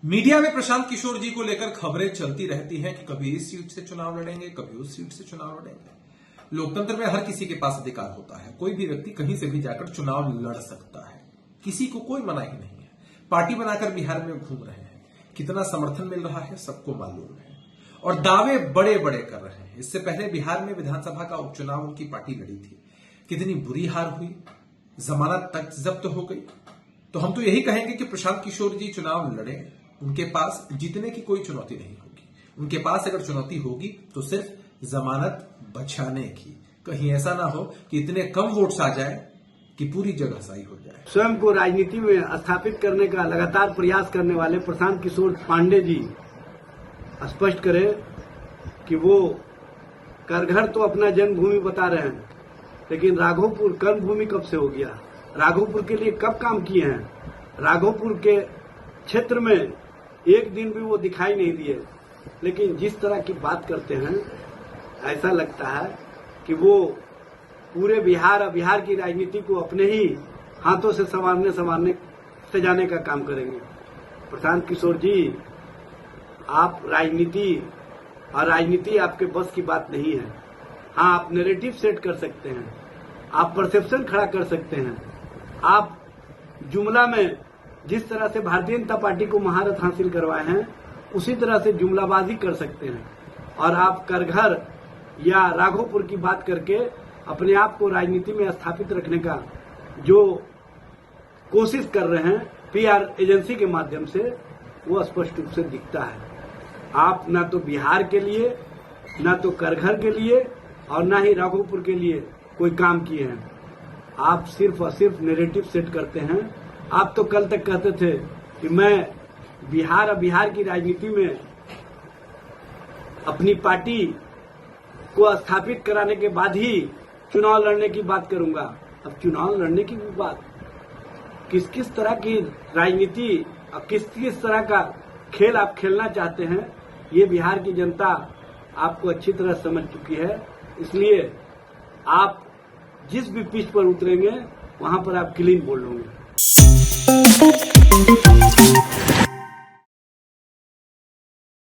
Media में प्रशांत किशोर जी को लेकर खबरें चलती रहती हैं कि कभी इस सीट से चुनाव लड़ेंगे, कभी उस सीट से चुनाव लड़ेंगे। लोकतंत्र में हर किसी के पास अधिकार होता है, कोई भी व्यक्ति कहीं से भी जाकर चुनाव लड़ सकता है, किसी को कोई मनाही नहीं है। पार्टी बनाकर बिहार में घूम रहे हैं, कितना समर्थन मिल रहा है सबको मालूम है और दावे बड़े बड़े कर रहे हैं। इससे पहले बिहार में विधानसभा का उपचुनाव उनकी पार्टी लड़ी थी, कितनी बुरी हार हुई, जमानत तक जब्त हो गई। तो हम तो यही कहेंगे कि प्रशांत किशोर जी चुनाव लड़े, उनके पास जीतने की कोई चुनौती नहीं होगी। उनके पास अगर चुनौती होगी तो सिर्फ जमानत बचाने की। कहीं ऐसा ना हो कि इतने कम वोट्स आ जाए कि पूरी जगह सही हो जाए। स्वयं को राजनीति में स्थापित करने का लगातार प्रयास करने वाले प्रशांत किशोर पांडे जी स्पष्ट करें कि वो करघर तो अपना जन्मभूमि बता रहे हैं, लेकिन राघोपुर कर्मभूमि कब से हो गया? राघोपुर के लिए कब काम किए हैं? राघोपुर के क्षेत्र में एक दिन भी वो दिखाई नहीं दिए। लेकिन जिस तरह की बात करते हैं, ऐसा लगता है कि वो पूरे बिहार की राजनीति को अपने ही हाथों से संवारने सजाने का काम करेंगे। प्रशांत किशोर जी, आप राजनीति आपके बस की बात नहीं है। हाँ, आप नैरेटिव सेट कर सकते हैं, आप परसेप्शन खड़ा कर सकते हैं, आप जुमला में जिस तरह से भारतीय जनता पार्टी को महारत हासिल करवाए हैं उसी तरह से जुमलाबाजी कर सकते हैं। और आप करघर या राघोपुर की बात करके अपने आप को राजनीति में स्थापित रखने का जो कोशिश कर रहे हैं पीआर एजेंसी के माध्यम से, वो स्पष्ट रूप से दिखता है। आप न तो बिहार के लिए, न तो करघर के लिए और न ही राघोपुर के लिए कोई काम किए हैं। आप सिर्फ और सिर्फ नैरेटिव सेट करते हैं। आप तो कल तक कहते थे कि मैं बिहार की राजनीति में अपनी पार्टी को स्थापित कराने के बाद ही चुनाव लड़ने की बात करूंगा। अब चुनाव लड़ने की भी बात, किस तरह की राजनीति और किस तरह का खेल आप खेलना चाहते हैं, ये बिहार की जनता आपको अच्छी तरह समझ चुकी है। इसलिए आप जिस भी पिच पर उतरेंगे वहां पर आप क्लीन बोल लोगे।